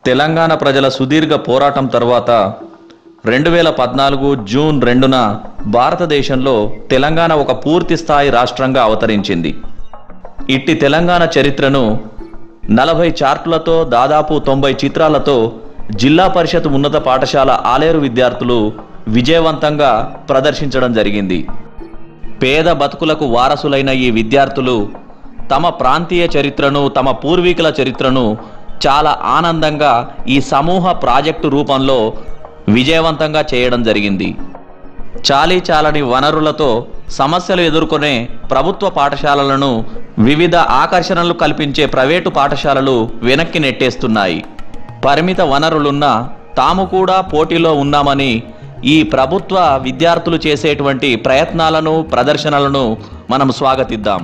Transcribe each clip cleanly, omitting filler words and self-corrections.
తెలంగాణ ప్రజల సుదీర్ఘ పోరాటం తర్వాత 2014 జూన్ 2న భారతదేశంలో తెలంగాణ ఒక పూర్తి స్థాయి రాష్ట్రంగా అవతరించింది. ఇట్టి తెలంగాణ చరిత్రను 40 చార్టులతో దాదాపు 90 చిత్రాలతో జిల్లా పరిషత్ ఉన్నత పాఠశాల ఆలేరు విద్యార్థులు విజయవంతంగా ప్రదర్శించడం జరిగింది. పేద బతుకులకు వారసులైన ఈ విద్యార్థులు తమ ప్రాంతీయ చరిత్రను, తమ పూర్వీకుల చరిత్రను చాలా ఆనందంగా ఈ సమూహ ప్రాజెక్టు రూపంలో విజయవంతంగా చేయడం జరిగింది. చాలీచాలని వనరులతో సమస్యలు ఎదుర్కొనే ప్రభుత్వ పాఠశాలలను వివిధ ఆకర్షణలు కల్పించే ప్రైవేటు పాఠశాలలు వెనక్కి నెట్టేస్తున్నాయి. పరిమిత వనరులున్నా తాము కూడా పోటీలో ఉన్నామని ఈ ప్రభుత్వ విద్యార్థులు చేసేటువంటి ప్రయత్నాలను, ప్రదర్శనలను మనం స్వాగతిద్దాం.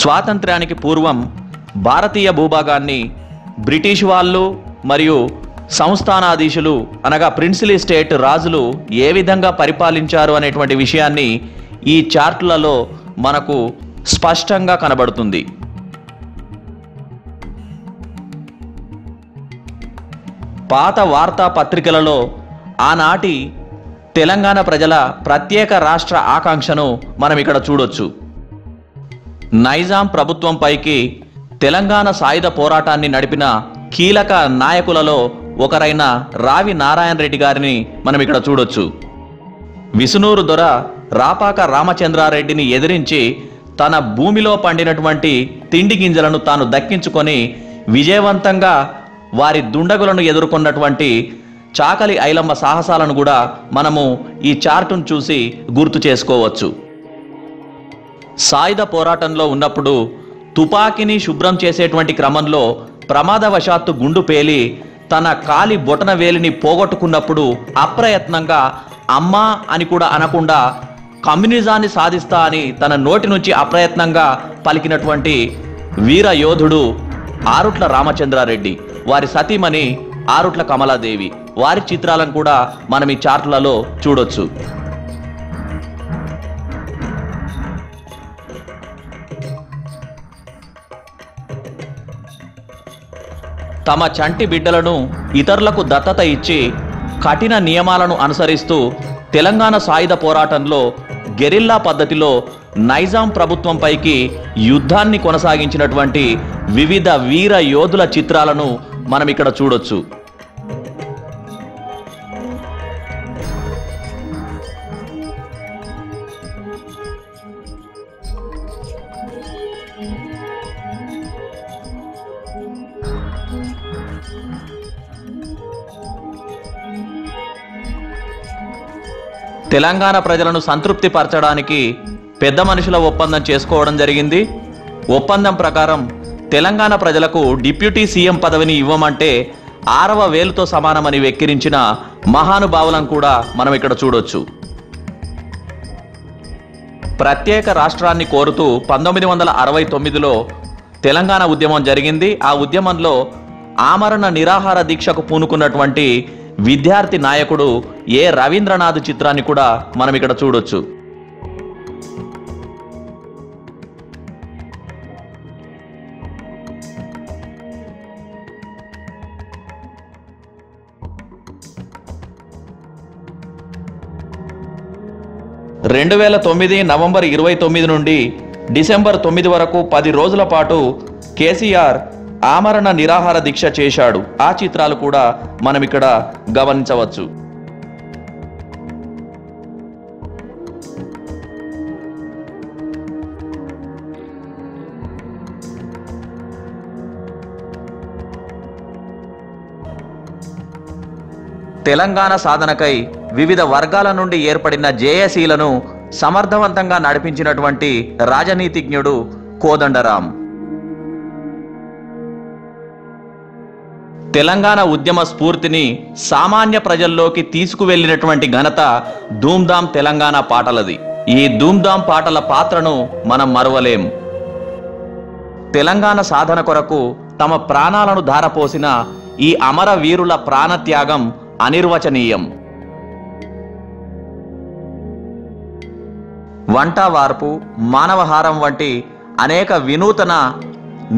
స్వాతంత్ర్యానికి పూర్వం భారతీయ భూభాగాన్ని బ్రిటిష్ వాళ్ళు మరియు సంస్థానాధీశులు అనగా ప్రిన్సిలీ స్టేట్ రాజులు ఏ విధంగా పరిపాలించారు అనేటువంటి విషయాన్ని ఈ చార్టులలో మనకు స్పష్టంగా కనబడుతుంది. పాత వార్తా పత్రికలలో ఆనాటి తెలంగాణ ప్రజల ప్రత్యేక రాష్ట్ర ఆకాంక్షను మనం ఇక్కడ చూడొచ్చు. నైజాం ప్రభుత్వంపైకి తెలంగాణ సాయుధ పోరాటాన్ని నడిపిన కీలక నాయకులలో ఒకరైన రావి నారాయణ రెడ్డి గారిని మనం ఇక్కడ చూడొచ్చు. విసునూరు దొర రాపాక రామచంద్రారెడ్డిని ఎదిరించి తన భూమిలో పండినటువంటి తిండి గింజలను తాను దక్కించుకొని విజయవంతంగా వారి దుండగులను ఎదుర్కొన్నటువంటి చాకలి ఐలమ్మ సాహసాలను కూడా మనము ఈ చార్టును చూసి గుర్తు చేసుకోవచ్చు. సాయుధ పోరాటంలో ఉన్నప్పుడు తుపాకీని శుభ్రం చేసేటువంటి క్రమంలో ప్రమాదవశాత్తు గుండు పేలి తన కాలి బొటన వేలిని పోగొట్టుకున్నప్పుడు అప్రయత్నంగా అమ్మా అని కూడా అనకుండా కమ్యూనిజాన్ని సాధిస్తా అని తన నోటి నుంచి అప్రయత్నంగా పలికినటువంటి వీర యోధుడు ఆరుట్ల రామచంద్రారెడ్డి, వారి సతీమణి ఆరుట్ల కమలాదేవి. వారి చిత్రాలను కూడా మనం ఈ చార్టులలో చూడొచ్చు. తమ చంటి బిడ్డలను ఇతరులకు దత్తత ఇచ్చి కఠిన నియమాలను అనుసరిస్తూ తెలంగాణ సాయుధ పోరాటంలో గెరిల్లా పద్ధతిలో నైజాం ప్రభుత్వంపైకి యుద్ధాన్ని కొనసాగించినటువంటి వివిధ వీర యోధుల చిత్రాలను మనం ఇక్కడ చూడొచ్చు. తెలంగాణ ప్రజలను సంతృప్తి పరచడానికి పెద్ద మనుషుల ఒప్పందం చేసుకోవడం జరిగింది. ఒప్పందం ప్రకారం తెలంగాణ ప్రజలకు డిప్యూటీ సీఎం పదవిని ఇవ్వమంటే 6వ వేలుతో సమానమని వెక్కిరించిన మహానుభావులను కూడా మనం ఇక్కడ చూడొచ్చు. ప్రత్యేక రాష్ట్రాన్ని కోరుతూ 1969లో తెలంగాణ ఉద్యమం జరిగింది. ఆ ఉద్యమంలో ఆమరణ నిరాహార దీక్షకు పూనుకున్నటువంటి విద్యార్థి నాయకుడు ఏ రవీంద్రనాథ్ చిత్రాన్ని కూడా మనం ఇక్కడ చూడొచ్చు. నవంబర్ 29 నుండి డిసెంబర్ 9 వరకు 10 రోజుల పాటు కేసీఆర్ ఆమరణ నిరాహార దీక్ష చేశాడు. ఆ చిత్రాలు కూడా మనం ఇక్కడ గమనించవచ్చు. తెలంగాణ సాధనకై వివిధ వర్గాల నుండి ఏర్పడిన జేఏసీలను సమర్థవంతంగా నడిపించినటువంటి రాజనీతిజ్ఞుడు కోదండరాం. తెలంగాణ ఉద్యమ స్ఫూర్తిని సామాన్య ప్రజల్లోకి తీసుకువెళ్ళినటువంటి ఘనత ధూమ్ధాం తెలంగాణ పాటలది. ఈ ధూమ్ధాం పాటల పాత్రను మనం మరువలేం. తెలంగాణ సాధన కొరకు తమ ప్రాణాలను ధారపోసిన ఈ అమర వీరుల ప్రాణత్యాగం అనిర్వచనీయం. వంట వార్పు, మానవహారం వంటి అనేక వినూతన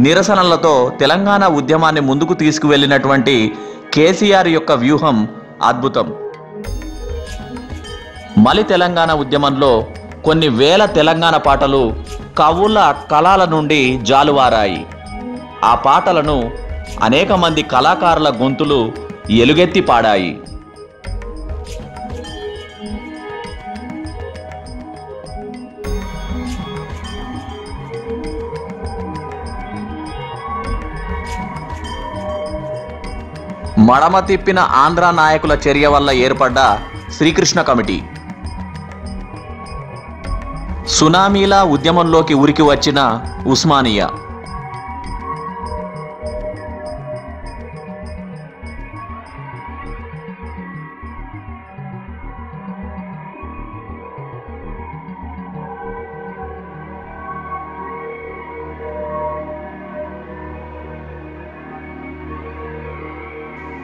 నిరసనలతో తెలంగాణ ఉద్యమాన్ని ముందుకు తీసుకువెళ్ళినటువంటి కేసీఆర్ యొక్క వ్యూహం అద్భుతం. మలి తెలంగాణ ఉద్యమంలో కొన్ని వేల తెలంగాణ పాటలు కవుల కళల నుండి జాలువారాయి. ఆ పాటలను అనేక మంది కళాకారుల గొంతులు ఎలుగెత్తి పాడాయి. మడమ తిప్పిన ఆంధ్ర నాయకుల చర్య వల్ల ఏర్పడ్డ శ్రీకృష్ణ కమిటీ, సునామీలా ఉద్యమంలోకి ఉరికి వచ్చిన ఉస్మానియా,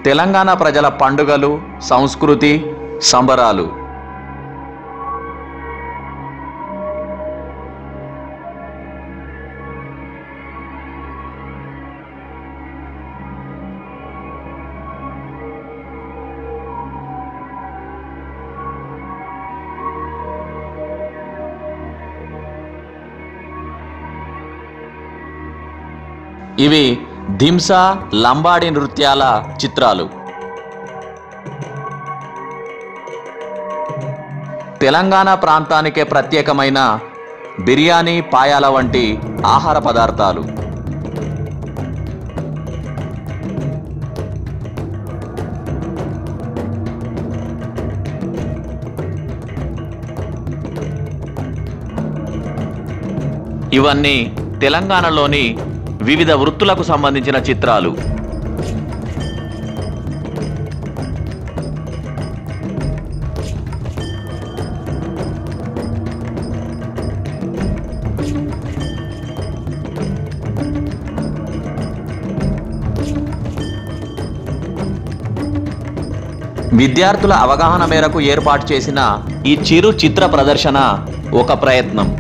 తెలంగాణ ప్రజల పండుగలు, సంస్కృతి, సంబరాలు. ఇవి ధింసా, లంబాడి నృత్యాల చిత్రాలు. తెలంగాణ ప్రాంతానికే ప్రత్యేకమైన బిర్యానీ, పాయాల వంటి ఆహార పదార్థాలు. ఇవన్నీ తెలంగాణలోని వివిధ వృత్తులకు సంబంధించిన చిత్రాలు. విద్యార్థుల అవగాహన మేరకు ఏర్పాటు చేసిన ఈ చిరు చిత్ర ప్రదర్శన ఒక ప్రయత్నం.